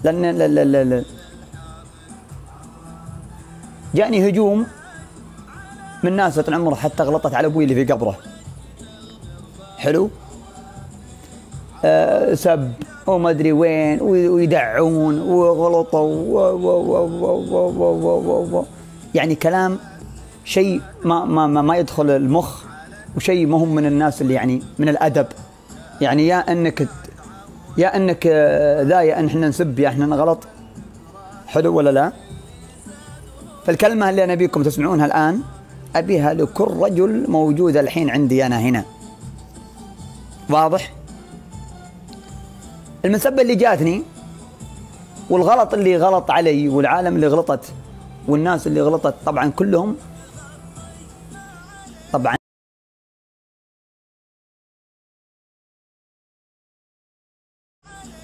لأن جاني هجوم من ناس طول عمره حتى غلطت على ابوي اللي في قبره. حلو. سب وما ادري وين ويدعون وغلطوا يعني كلام شيء ما يدخل المخ، وشيء مهم من الناس اللي يعني من الادب. يعني يا انك ذا، يا ان احنا نسب، يا احنا غلط. حلو ولا لا؟ فالكلمه اللي انا ابيكم تسمعونها الان ابيها لكل رجل موجود الحين عندي انا هنا. واضح؟ المسبه اللي جاتني والغلط اللي غلط علي والعالم اللي غلطت والناس اللي غلطت طبعا كلهم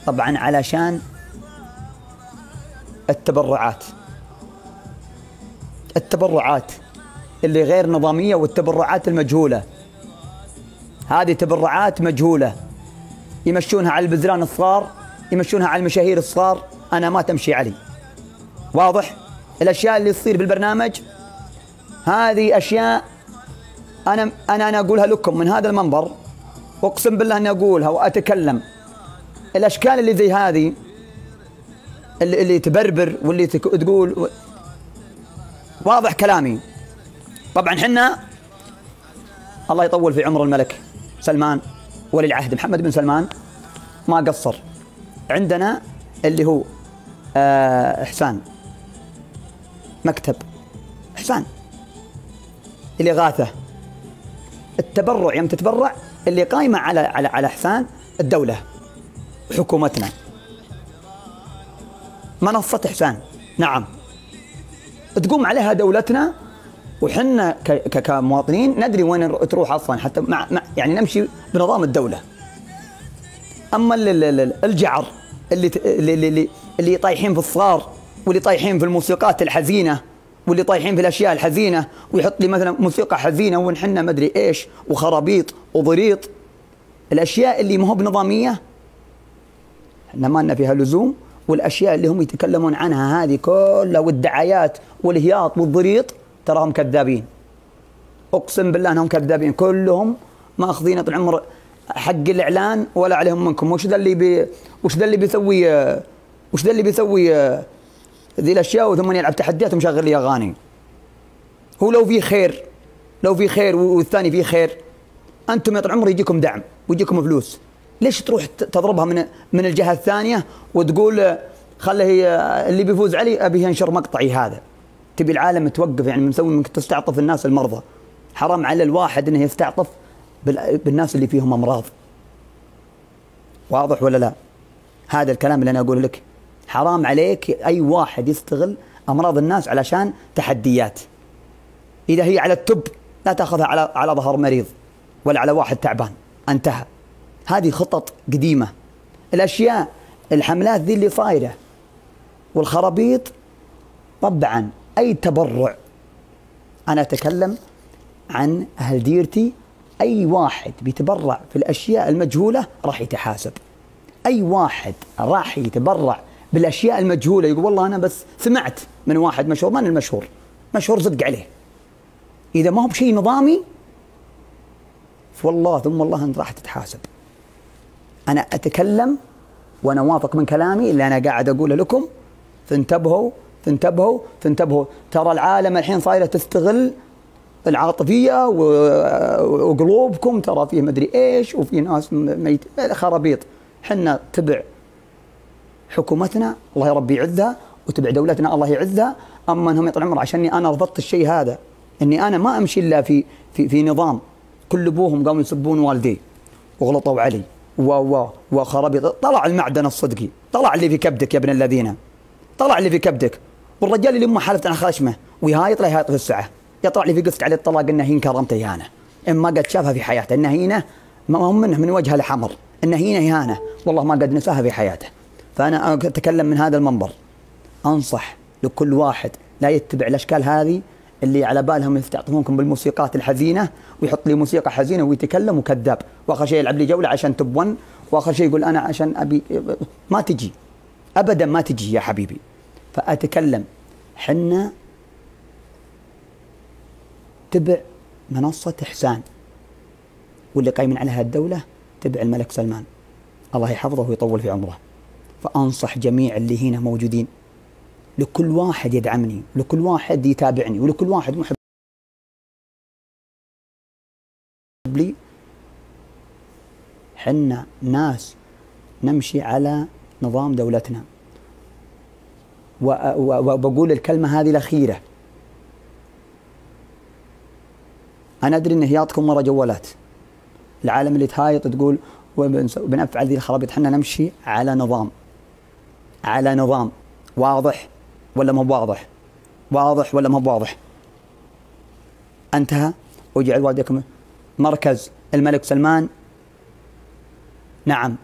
طبعا علشان التبرعات اللي غير نظامية، والتبرعات المجهولة. هذه تبرعات مجهولة يمشونها على البزران الصغار، يمشونها على المشاهير الصغار، أنا ما تمشي علي. واضح؟ الأشياء اللي تصير بالبرنامج هذه أشياء أنا أقولها لكم من هذا المنبر، أقسم بالله أني أقولها وأتكلم. الأشكال اللي زي هذه اللي تبربر واللي تقول، واضح كلامي؟ طبعا حنا الله يطول في عمر الملك سلمان ولي العهد محمد بن سلمان ما قصر. عندنا اللي هو إحسان، مكتب إحسان الإغاثة، التبرع. يوم تتبرع اللي قايمة على إحسان الدولة حكومتنا، منصة إحسان، نعم تقوم عليها دولتنا، وحنا كمواطنين ندري وين تروح اصلا، حتى يعني نمشي بنظام الدوله. اما الجعر اللي طايحين في الصغار، واللي طايحين في الموسيقات الحزينه، واللي طايحين في الاشياء الحزينه، ويحط لي مثلا موسيقى حزينه ونحن ما ادري ايش وخرابيط وضريط، الاشياء اللي ما هو بنظاميه احنا ما لنا فيها لزوم. والاشياء اللي هم يتكلمون عنها هذه كلها والدعايات والهياط والضريط تراهم كذابين، اقسم بالله انهم كذابين كلهم، ماخذين طول عمر حق الاعلان ولا عليهم منكم. وش ذا اللي بيسوي ذي الاشياء وثم يلعب تحديات ومشغل لي اغاني؟ هو لو في خير والثاني فيه خير، انتم يا طول عمر يجيكم دعم ويجيكم فلوس، ليش تروح تضربها من الجهه الثانيه وتقول خله هي اللي بيفوز علي ابي ينشر مقطعي هذا؟ تبي العالم توقف، يعني مسوي انك تستعطف الناس المرضى. حرام على الواحد انه يستعطف بالناس اللي فيهم امراض. واضح ولا لا؟ هذا الكلام اللي انا اقوله لك، حرام عليك اي واحد يستغل امراض الناس علشان تحديات. اذا هي على التب لا تاخذها على ظهر مريض ولا على واحد تعبان، انتهى. هذه خطط قديمه. الاشياء الحملات ذي اللي صايره والخرابيط، طبعا اي تبرع، انا اتكلم عن اهل ديرتي، اي واحد بيتبرع في الاشياء المجهوله راح يتحاسب. اي واحد راح يتبرع بالاشياء المجهوله يقول والله انا بس سمعت من واحد مشهور، من المشهور مشهور صدق عليه، اذا ما هو بشيء نظامي فوالله ثم والله انت راح تتحاسب. انا اتكلم وانا واثق من كلامي اللي انا قاعد اقوله لكم، فانتبهوا فانتبهوا فانتبهوا. ترى العالم الحين صايره تستغل العاطفيه وقلوبكم، ترى فيه مدري ايش وفي ناس خرابيط. حنا تبع حكومتنا الله يا ربي يعزها، وتبع دولتنا الله يعزها. اما انهم يطول عمر عشاني انا رفضت الشيء هذا، اني انا ما امشي الا في نظام. كل ابوهم قاموا يسبون والدي وغلطوا علي وخرابيط. طلع المعدن الصدقي، طلع اللي في كبدك يا ابن الذين، طلع اللي في كبدك. والرجال اللي امه حلفت عن خشمه ويهايط لا يهايط في الساعه، يطلع لي في قصة عليه الطلاق انه هين كرمته اهانه، اما قد شافها في حياته. النهينه ما هم منه من وجهه لحمر، النهينه اهانه والله ما قد نساها في حياته. فانا اتكلم من هذا المنبر، انصح لكل واحد لا يتبع الاشكال هذه اللي على بالهم يستعطفونكم بالموسيقات الحزينه، ويحط لي موسيقى حزينه ويتكلم وكذاب، واخر شيء يلعب لي جوله عشان تب 1 واخر شيء يقول انا عشان ابي، ما تجي ابدا، ما تجي يا حبيبي. فاتكلم حنا تبع منصة إحسان، واللي قايمين عليها الدولة تبع الملك سلمان، الله يحفظه ويطول في عمره. فأنصح جميع اللي هنا موجودين، لكل واحد يدعمني، لكل واحد يتابعني، ولكل واحد محب لي، حنا ناس نمشي على نظام دولتنا. وبقول الكلمة هذه الأخيرة، أنا أدري إن هياطكم مرة جوالات، العالم اللي تهايط تقول بنفعل ذي الخرابيط، حنا نمشي على نظام، على نظام واضح ولا مو واضح؟ واضح ولا مو واضح؟ انتهى. وجعل والديكم مركز الملك سلمان، نعم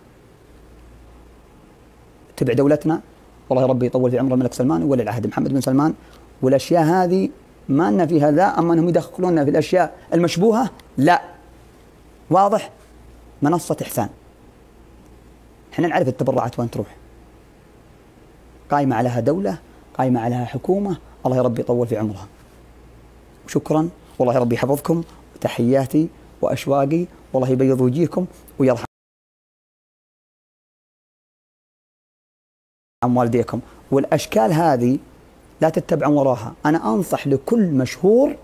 تبع دولتنا، والله ربي يطول في عمر الملك سلمان وولي العهد محمد بن سلمان. والاشياء هذه ما لنا فيها ذا، اما انهم يدخلوننا في الاشياء المشبوهه لا. واضح؟ منصه احسان، احنا نعرف التبرعات وين تروح، قايمه عليها دوله، قايمه عليها حكومه، الله ربي يطول في عمرها. وشكرا، والله ربي يحفظكم، وتحياتي واشواقي، والله يبيض وجيهكم ويرحم والديكم. والاشكال هذه لا تتبعون وراها. انا انصح لكل مشهور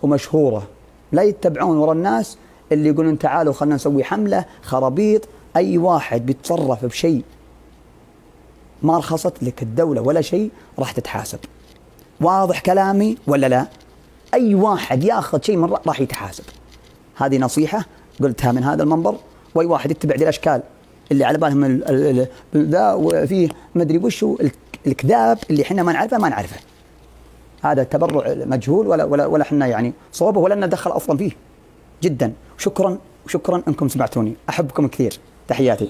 ومشهوره لا يتبعون وراء الناس اللي يقولون تعالوا خلنا نسوي حمله خرابيط. اي واحد بيتصرف بشيء ما رخصت لك الدوله ولا شيء راح تتحاسب. واضح كلامي ولا لا؟ اي واحد ياخذ شيء من راح يتحاسب. هذه نصيحه قلتها من هذا المنبر. واي واحد يتبع ذي الاشكال اللي على بالهم ذا وفيه ما ادري وش الكذاب اللي احنا ما نعرفه، ما نعرفه. هذا التبرع مجهول ولا احنا يعني صوبه ولا ندخل اصلا فيه. جدا شكرا، وشكرا انكم سمعتوني. احبكم كثير، تحياتي.